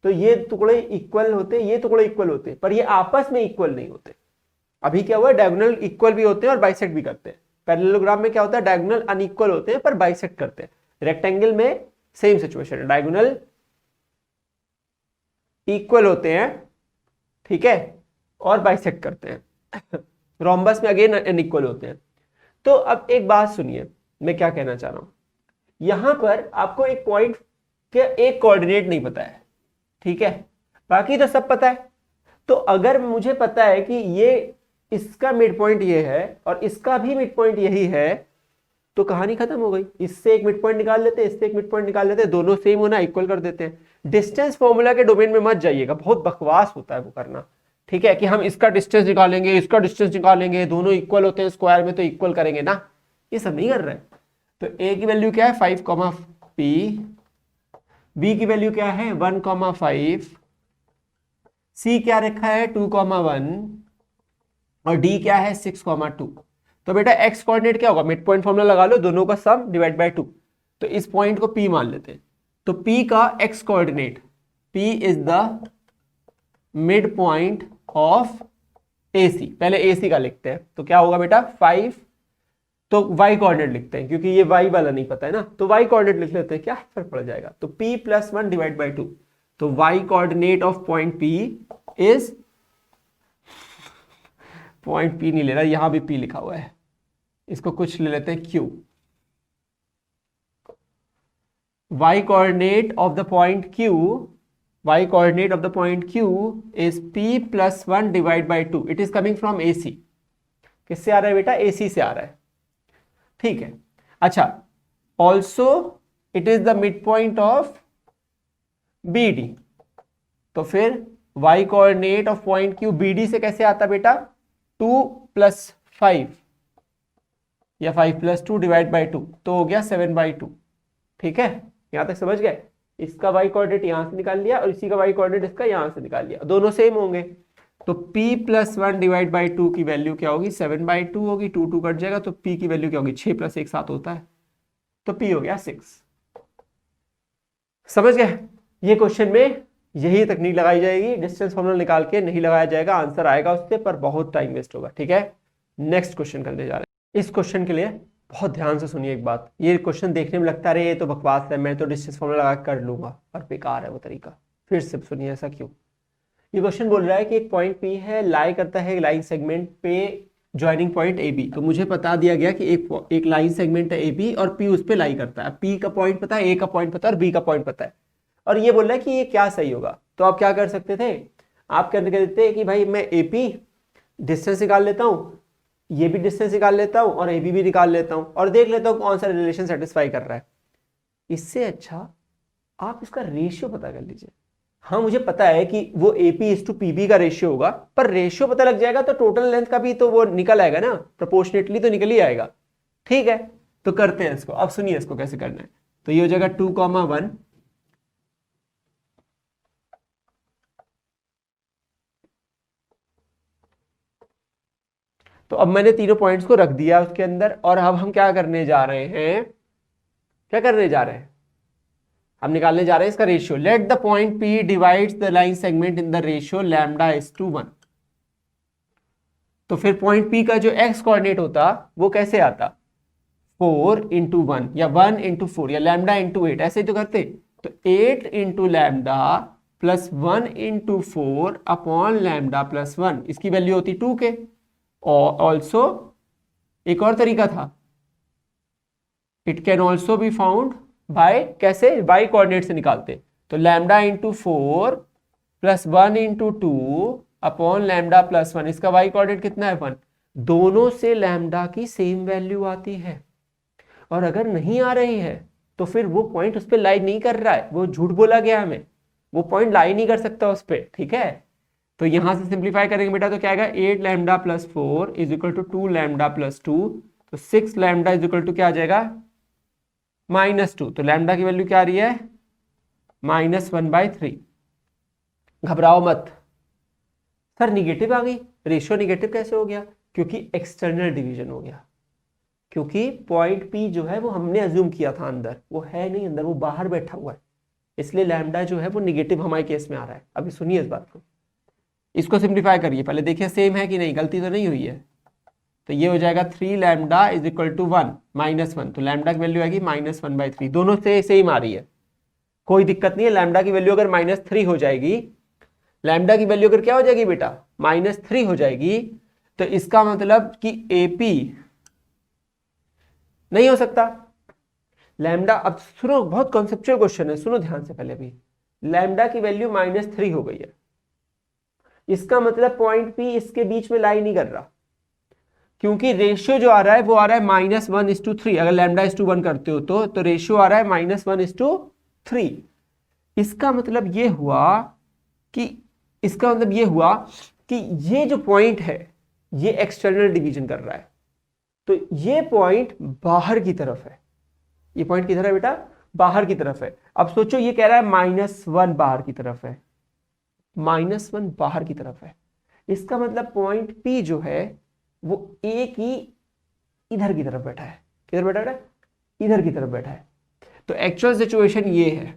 तो ये टुकड़े इक्वल होते, ये टुकड़े इक्वल होते, पर ये आपस में इक्वल नहीं होते। अभी क्या हुआ, डायगोनल इक्वल भी होते हैं और बाइसेक्ट भी करते हैं। पैरेललोग्राम में क्या होता है, डायगोनल अनइक्वल होते हैं पर बाइसेक्ट करते हैं। रेक्टेंगल में सेम सिचुएशन है, डायगोनल इक्वल होते हैं, ठीक है, और बाइसेक्ट करते हैं। रोम्बस में अगेन अनइक्वल होते हैं। तो अब एक बात सुनिए, मैं क्या कहना चाह रहा हूं, यहां पर आपको एक पॉइंट के एक कोऑर्डिनेट नहीं पता है, ठीक है, बाकी तो सब पता है। तो अगर मुझे पता है कि ये इसका मिड पॉइंट ये है और इसका भी मिड पॉइंट यही है, तो कहानी खत्म हो गई। इससे एक मिड पॉइंट निकाल लेते हैं, इससे एक मिड पॉइंट निकाल लेते हैं, दोनों सेम होना, इक्वल कर देते हैं। डिस्टेंस फॉर्मूला के डोमेन में मत जाइएगा, बहुत बकवास होता है वो करना, ठीक है, कि हम इसका डिस्टेंस निकालेंगे, इसका डिस्टेंस निकालेंगे, दोनों इक्वल होते हैं स्क्वायर में तो इक्वल करेंगे ना, ये सब नहीं कर रहे। तो ए की वैल्यू क्या है 5,P, बी की वैल्यू क्या है 1,5, सी क्या रखा है 2,1 और डी क्या है 6,2। तो बेटा एक्स कोऑर्डिनेट क्या होगा, मिड पॉइंट फॉर्मूला लगा लो, दोनों का सम डिवाइड बाय 2, तो इस पॉइंट को P मान लेते हैं। तो P का x coordinate, P is the mid point of AC, पहले AC का लिखते हैं, तो क्या होगा बेटा 5, तो y कोऑर्डिनेट लिखते हैं क्योंकि ये y वाला नहीं पता है ना, तो y कोऑर्डिनेट लिख लेते हैं, क्या फर्क पड़ जाएगा, तो P + 1 डिवाइड बाय 2, तो y coordinate of point P is, point P नहीं ले रहा, यहां भी P लिखा हुआ है, इसको कुछ ले लेते हैं Q, y coordinate of the point Q, y coordinate of the point Q is P + 1 divide by 2, it is coming from AC। किससे आ रहा है बेटा, AC से आ रहा है, ठीक है। अच्छा, also it is the mid point of BD, तो फिर y coordinate of point Q BD से कैसे आता बेटा 2 + 5 या 5 + 2 डिवाइड बाय 2, तो हो गया 7/2, ठीक है, यहां तक समझ गए। इसका y कोऑर्डिनेट यहां से निकाल लिया और इसी का y कोऑर्डिनेट इसका यहां से निकाल लिया, दोनों सेम होंगे, तो p प्लस 1 डिवाइड बाई 2 की वैल्यू क्या होगी, 7/2 होगी, 2 2 कट जाएगा, तो p की वैल्यू क्या होगी, 6 प्लस 1 7 होता है, तो p हो गया 6। समझ गए? ये क्वेश्चन में यही तकनीक लगाई जाएगी, डिस्टेंस फॉर्मूला निकाल के नहीं लगाया जाएगा, आंसर आएगा उससे पर बहुत टाइम वेस्ट होगा। ठीक है, नेक्स्ट क्वेश्चन करने जा रहे हैं। इस क्वेश्चन के लिए बहुत ध्यान से सुनिए एक बात, ये क्वेश्चन देखने में लगता है ये तो बकवास है, मैं तो डिस्टेंस फॉर्मूला लगा कर लूंगा, पर बेकार है वो तरीका। फिर से सुनिए ऐसा क्यों। ये क्वेश्चन बोल रहा है कि एक पॉइंट P है, लाई करता है लाइन सेगमेंट पे ज्वाइनिंग पॉइंट AB। तो मुझे बता दिया गया कि एक लाइन सेगमेंट है AB और P उस पे लाई करता है। P का पॉइंट पता है, A का पॉइंट पता है और B का पॉइंट पता है, और ये बोल रहा है कि ये क्या सही होगा। तो आप क्या कर सकते थे, आप कह देते कि भाई मैं AP डिस्टेंस निकाल लेता हूँ, ये भी डिस्टेंस निकाल लेता हूँ और AB भी निकाल लेता हूँ और देख लेता हूँ कौन सा रिलेशन सेटिस्फाई कर रहा है। इससे अच्छा आप इसका रेशियो पता कर लीजिए। हाँ मुझे पता है कि वो AP/PB का रेशियो होगा, पर रेशियो पता लग जाएगा तो टोटल लेंथ का भी तो वो निकल आएगा ना, प्रोपोर्शनेटली तो निकल ही आएगा। ठीक है, तो करते हैं इसको। अब सुनिए इसको कैसे करना है। तो ये हो जाएगा 2,1। तो अब मैंने तीनों पॉइंट्स को रख दिया उसके अंदर, और अब हम क्या करने जा रहे हैं, क्या करने जा रहे हैं, हम निकालने जा रहे हैं इसका ratio. Let the point P divides the line segment in the ratio λ/1। तो फिर पॉइंट P का जो x कोऑर्डिनेट होता वो कैसे आता, 4 × 1 या 1 × 4 या λ/8, ऐसे ही तो करते। तो 8 × λ प्लस 1 × 4 अपॉन λ+1, इसकी वैल्यू होती 2 के। और ऑल्सो एक और तरीका था, it can also be found by, कैसे, बाई कोऑर्डिनेट से निकालते। तो λ/4 प्लस 1 × 2 अपॉन λ+1, इसका वाई कोऑर्डिनेट कितना है 1। दोनों से लैम्डा की सेम वैल्यू आती है, और अगर नहीं आ रही है तो फिर वो पॉइंट उस पर लाई नहीं कर रहा है, वो झूठ बोला गया हमें, वो पॉइंट लाई नहीं कर सकता उस पर। ठीक है, तो यहां से सिंप्लीफाई करेंगे बेटा तो क्या आएगा, 8 λ + 4 = 2 λ + 2, तो 6 λ क्या आ जाएगा, -2। तो लैम्डा की वैल्यू क्या आ रही है, -1/3। घबराओ मत, सर निगेटिव आ गई, रेशियो निगेटिव कैसे हो गया, क्योंकि एक्सटर्नल डिवीजन हो गया, क्योंकि पॉइंट P जो है वो हमने अज्यूम किया था अंदर, वो है नहीं अंदर, वो बाहर बैठा हुआ है, इसलिए लैम्डा जो है वो निगेटिव हमारे केस में आ रहा है। अभी सुनिए इस बात को, इसको सिंप्लीफाई करिए पहले, देखिए सेम है कि नहीं, गलती तो नहीं हुई है। तो ये हो जाएगा 3 λ = 1 -1, तो लैम्डा की वैल्यू आएगी -1/3, दोनों से सेम आ रही है, कोई दिक्कत नहीं है। लैम्डा की वैल्यू अगर -3 हो जाएगी, लैम्डा की वैल्यू अगर क्या हो जाएगी बेटा, -3 हो जाएगी, तो इसका मतलब कि AP नहीं हो सकता। लैम्डा, अब सुनो बहुत कॉन्सेप्चुअल क्वेश्चन है, सुनो ध्यान से पहले भी, लैम्डा की वैल्यू -3 हो गई है, इसका मतलब पॉइंट P इसके बीच में लाई नहीं कर रहा, क्योंकि रेशियो जो आ रहा है वो आ रहा है -1:3। अगर λ/1 करते हो तो रेशियो आ रहा है -1:3। इसका मतलब ये हुआ कि, इसका मतलब ये हुआ कि ये जो पॉइंट है ये एक्सटर्नल डिवीजन कर रहा है, तो ये पॉइंट बाहर की तरफ है, ये पॉइंट किधर है बेटा, बाहर की तरफ है। अब सोचो ये कह रहा है -1 बाहर की तरफ है, -1 बाहर की तरफ है, इसका मतलब पॉइंट P जो है वो एक ही इधर की तरफ बैठा है, किधर बैठा है, इधर की तरफ बैठा है। तो एक्चुअल सिचुएशन ये है,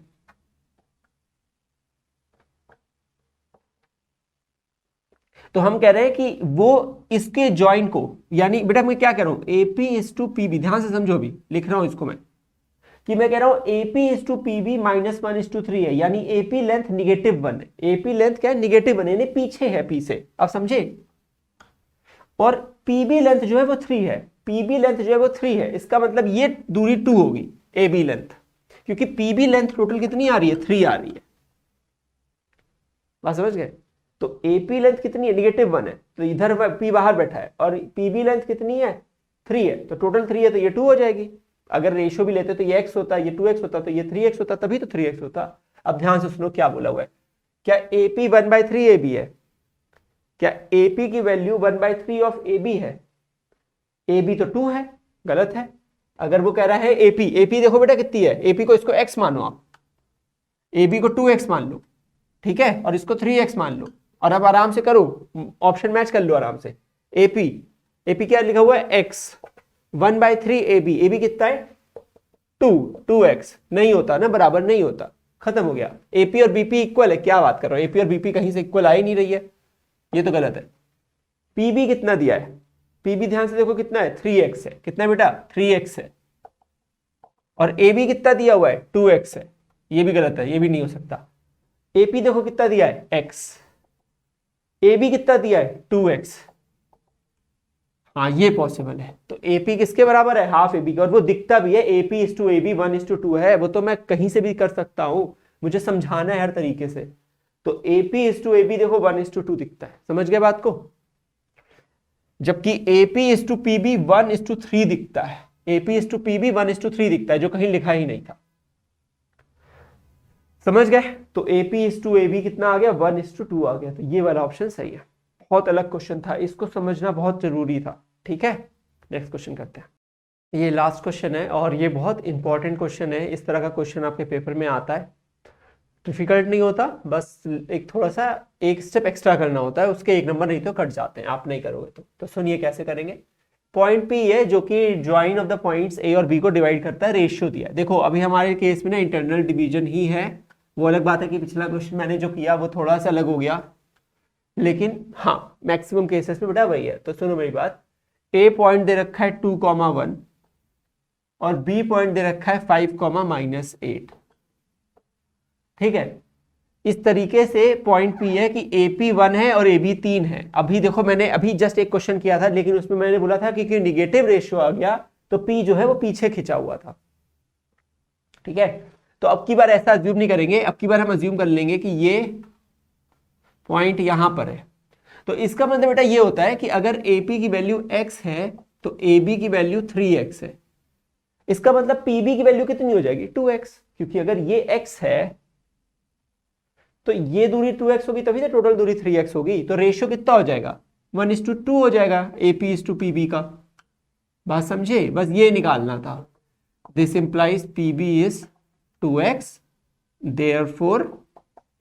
तो हम कह रहे हैं कि वो इसके जॉइंट को, यानी बेटा मैं क्या कह रहा हूं, AP/PB, ध्यान से समझो, अभी लिख रहा हूं इसको मैं, कि मैं कह रहा हूं AP/PB -1:3 है, यानी AP लेंथ -1 है, AP लेंथ क्या है, -1 यानी पीछे है P से, आप समझे। और PB लेंथ जो है वो 3 है, PB लेंथ जो है वो 3 है, इसका मतलब ये दूरी 2 होगी AB लेंथ, क्योंकि PB लेंथ टोटल कितनी आ रही है, 3 आ रही है, बात समझ गए। तो AP लेंथ कितनी है, -1 है, तो इधर P बाहर बैठा है, और PB लेंथ कितनी है, 3 है, तो टोटल 3 है, तो ये 2 हो जाएगी। अगर रेशियो भी लेते तो ये x होता, ये 2x होता, तो ये 3x होता, तभी तो 3x होता। अब ध्यान से सुनो क्या बोला हुआ है, क्या AP 1/3 AB है, क्या AP की वैल्यू 1/3 ऑफ AB है, AB तो 2 है, गलत है। अगर वो कह रहा है AP देखो बेटा कितनी है, AP को, इसको x मानो आप, AB को 2x मान लो, ठीक है, और इसको 3x मान लो, और अब आराम से करो, ऑप्शन मैच कर लो आराम से। एपी क्या लिखा हुआ है, एक्स, 1/3 ए बी कितना है 2x, नहीं होता ना, बराबर नहीं होता, खत्म हो गया। एपी और बीपी इक्वल है, क्या बात कर रहे हो, एपी और बीपी कहीं से इक्वल आ ही नहीं रही है, ये तो गलत है। पीबी कितना दिया है, पीबी ध्यान से देखो कितना है 3x है, कितना है बेटा 3x है, और ए बी कितना दिया हुआ है 2x है, ये भी गलत है, ये भी नहीं हो सकता। एपी देखो कितना दिया है x, ए बी कितना दिया है 2x, हाँ ये पॉसिबल है। तो एपी किसके बराबर है, हाफ एबी के, और वो दिखता भी है एपी इज टू एबी 1:2 है, वो तो मैं कहीं से भी कर सकता हूं, मुझे समझाना है हर तरीके से। तो एपी इज टू एबी देखो 1:2 दिखता है, समझ गए बात को, जबकि एपी इज टू पीबी 1:3 दिखता है, एपी इज टू पीबी 1:3 दिखता है, जो कहीं लिखा ही नहीं था, समझ गए। तो एपी इज टू एबी कितना आ गया 1:2 आ गया, तो ये वाला ऑप्शन सही है। बहुत अलग क्वेश्चन था, इसको समझना बहुत जरूरी था, ठीक है। नेक्स्ट क्वेश्चन करते हैं, ये लास्ट क्वेश्चन है और ये बहुत इंपॉर्टेंट क्वेश्चन है, इस तरह का क्वेश्चन आपके पेपर में आता है, डिफिकल्ट नहीं होता, बस एक थोड़ा सा एक स्टेप एक्स्ट्रा करना होता है, उसके 1 नंबर नहीं तो कट जाते हैं, आप नहीं करोगे तो सुनिए कैसे करेंगे। पॉइंट पी है जो कि join of the points A और बी को डिवाइड करता है, रेशियो दिया है। देखो अभी हमारे केस में ना इंटरनल डिवीजन ही है, वो अलग बात है कि पिछला क्वेश्चन मैंने जो किया वो थोड़ा सा अलग हो गया, लेकिन हाँ मैक्सिमम केसेस में बेटा वही है। तो सुनो मेरी बात, ए पॉइंट दे रखा है 2,1 और बी पॉइंट दे रखा है 5,-8, ठीक है। इस तरीके से पॉइंट पी है कि AP 1 है और AB 3 है। अभी देखो मैंने अभी जस्ट एक क्वेश्चन किया था, लेकिन उसमें मैंने बोला था कि निगेटिव रेशियो आ गया तो P जो है वो पीछे खिंचा हुआ था, ठीक है। तो अब की बार ऐसा अज्यूम नहीं करेंगे, अब की बार हम अज्यूम कर लेंगे कि ये पॉइंट यहां पर है। तो इसका मतलब बेटा ये होता है कि अगर AP की वैल्यू x है तो AB की वैल्यू 3x है, इसका मतलब PB की वैल्यू कितनी हो जाएगी 2x, क्योंकि अगर ये x है तो ये दूरी 2x होगी, तभी तो टोटल दूरी 3x होगी, तो रेशियो कितना हो जाएगा 1:2 हो जाएगा AP इज टू PB का। बात समझे, बस ये निकालना था। This implies PB is 2x, therefore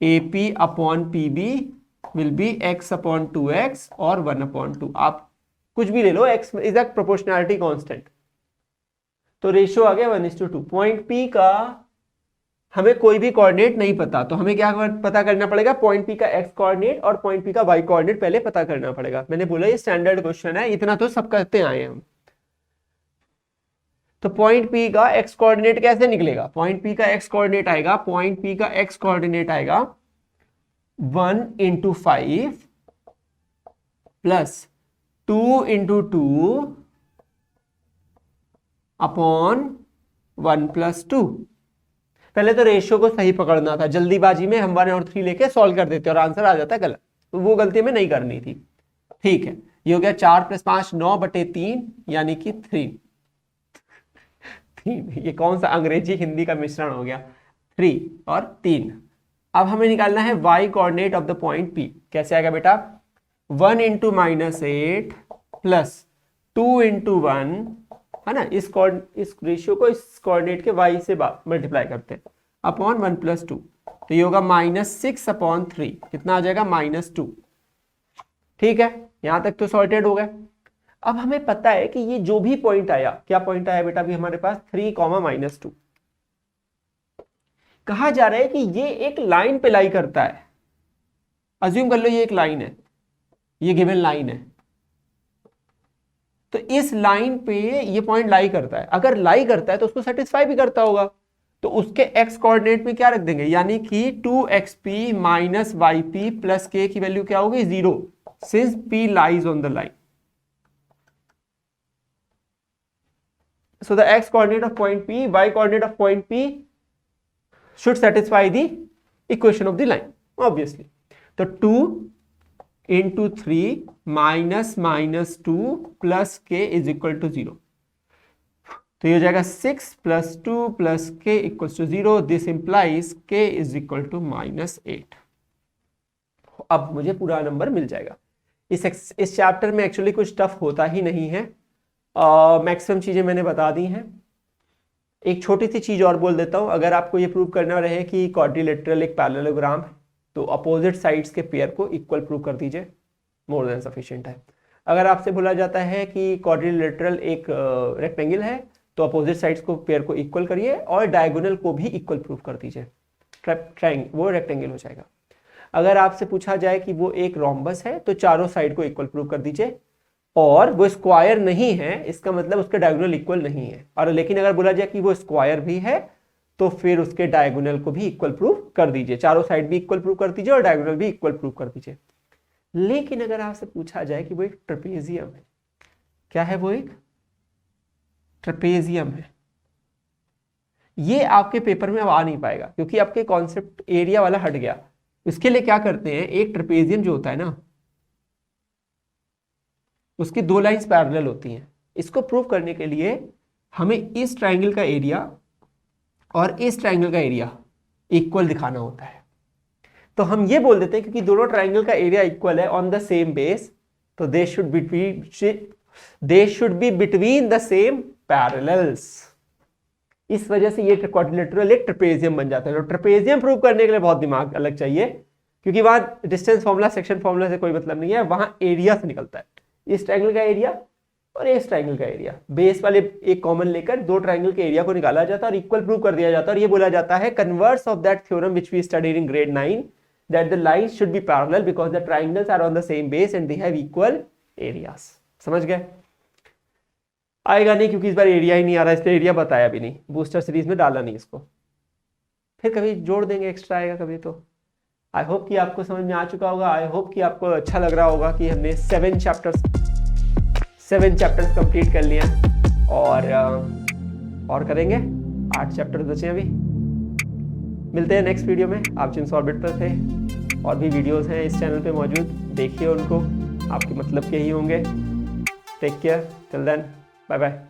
AP upon PB will be x upon 2x और 1/2, आप कुछ भी ले लो, x is a proportionality constant, तो रेशियो आ गया 1:2। पॉइंट P का हमें कोई भी कोऑर्डिनेट नहीं पता, तो हमें क्या पता करना पड़ेगा, पॉइंट P का x कोऑर्डिनेट और पॉइंट P का y कोऑर्डिनेट पहले पता करना पड़ेगा। मैंने बोला ये स्टैंडर्ड क्वेश्चन है, इतना तो सब करते आए हम। तो पॉइंट P का x कोऑर्डिनेट कैसे निकलेगा, पॉइंट P का x कोऑर्डिनेट आएगा, पॉइंट P का x कोऑर्डिनेट आएगा 1/5 प्लस 2/2 अपॉन 1+2। पहले तो रेशियो को सही पकड़ना था, जल्दीबाजी में हम 1 और 3 लेके सॉल्व कर देते और आंसर आ जाता गलत, तो वो गलती में नहीं करनी थी, ठीक है। ये हो गया 4 + 5 9/3 यानी कि 3। ये कौन सा अंग्रेजी हिंदी का मिश्रण हो गया, 3 और 3। अब हमें निकालना है y coordinate of the point P, कैसे आएगा बेटा 1 × -8 प्लस 2 × 1 है ना, इस रेशियो को इस कोऑर्डिनेट के y से मल्टीप्लाई करते हैं अपॉन 1+2, तो ये होगा -6/3, कितना आ जाएगा -2, ठीक है। यहां तक तो सॉर्टेड हो गया। अब हमें पता है कि ये जो भी पॉइंट आया, क्या पॉइंट आया बेटा अभी हमारे पास 3, -2, कहा जा रहा है कि ये एक लाइन पे लाई करता है, अज्यूम कर लो ये एक लाइन है, ये गिवन लाइन है, तो इस लाइन पे ये पॉइंट लाई करता है, अगर लाई करता है तो उसको सेटिस्फाई भी करता होगा, तो उसके x कोऑर्डिनेट में क्या रख देंगे, यानी कि 2xp - yp + k की वैल्यू क्या होगी 0, since p lies on the line. So the x coordinate of point p, y coordinate of point p should satisfy the equation of the line obviously। तो 2 × 3 -2 + k is equal to 0, तो ये हो जाएगा 6 + 2 + k = 0। This implies k is equal to -8। अब मुझे पूरा number मिल जाएगा। इस चैप्टर में एक्चुअली कुछ टफ होता ही नहीं है, मैक्सिमम चीजें मैंने बता दी हैं। एक छोटी सी चीज और बोल देता हूं, अगर आपको ये प्रूव करना रहे कि क्वाड्रिलेटरल एक पैरेललोग्राम है तो अपोजिट साइड्स के पेयर को इक्वल प्रूव कर दीजिए, मोर देन सफिशिएंट है। अगर आपसे बोला जाता है कि क्वाड्रिलेटरल एक रेक्टेंगल है तो अपोजिट साइड्स को पेयर को इक्वल करिए और डायगोनल को भी इक्वल प्रूव कर दीजिए, वो रेक्टेंगल हो जाएगा। अगर आपसे पूछा जाए कि वो एक रोम्बस है तो चारों साइड को इक्वल प्रूव कर दीजिए, और वो स्क्वायर नहीं है इसका मतलब उसके डायगोनल इक्वल नहीं है। और लेकिन अगर बोला जाए कि वो स्क्वायर भी है तो फिर उसके डायगोनल को भी इक्वल प्रूव कर दीजिए, चारों साइड भी इक्वल प्रूव कर दीजिए और डायगोनल भी इक्वल प्रूव कर दीजिए। लेकिन अगर आपसे पूछा जाए कि वो एक ट्रेपेजियम है, क्या है वो, एक ट्रेपेजियम है, ये आपके पेपर में अब आ नहीं पाएगा क्योंकि आपके कॉन्सेप्ट एरिया वाला हट गया। इसके लिए क्या करते हैं, एक ट्रेपेजियम जो होता है ना उसकी दो लाइंस पैरेलल होती हैं। इसको प्रूव करने के लिए हमें इस ट्राइंगल का एरिया और इस ट्राइंगल का एरिया इक्वल दिखाना होता है। तो हम ये बोल देते हैं क्योंकि दोनों ट्राइंगल का एरिया इक्वल है ऑन द सेम बेस, तो they should be between the same parallels. इस वजह से ये क्वाड्रिलेटरल एक ट्रेपेजियम बन जाता है। तो ट्रेपेजियम प्रूव करने के लिए बहुत दिमाग अलग चाहिए क्योंकि वहां डिस्टेंस फॉर्मूला सेक्शन फॉर्मूला से कोई मतलब नहीं है, वहां एरिया से निकलता है। इस ट्राइंगल का एरिया और इस ट्राइंगल का एरिया, बेस वाले एक कॉमन लेकर दो ट्राइंगल के एरिया को निकाला जाता है और इक्वल प्रूव कर दिया जाता है। और ये बोला जाता है converse of that theorem which we studied in grade 9 that the lines should be parallel because the triangles are on the same base and they have equal areas. समझ गए? आएगा नहीं क्योंकि इस बार एरिया ही नहीं आ रहा, इसलिए एरिया बताया भी नहीं, बूस्टर सीरीज में डाला नहीं इसको, फिर कभी जोड़ देंगे, एक्स्ट्रा आएगा कभी। तो आई होप कि आपको समझ में आ चुका होगा, आई होप कि आपको अच्छा लग रहा होगा कि हमने 7 चैप्टर्स कंप्लीट कर लिया और करेंगे 8 चैप्टर्स बचे अभी। मिलते हैं नेक्स्ट वीडियो में। आप जिन ऑर्बिट पर थे, और भी वीडियोस हैं इस चैनल पे मौजूद, देखिए उनको, आपके मतलब के ही होंगे। Take care, till then, bye bye.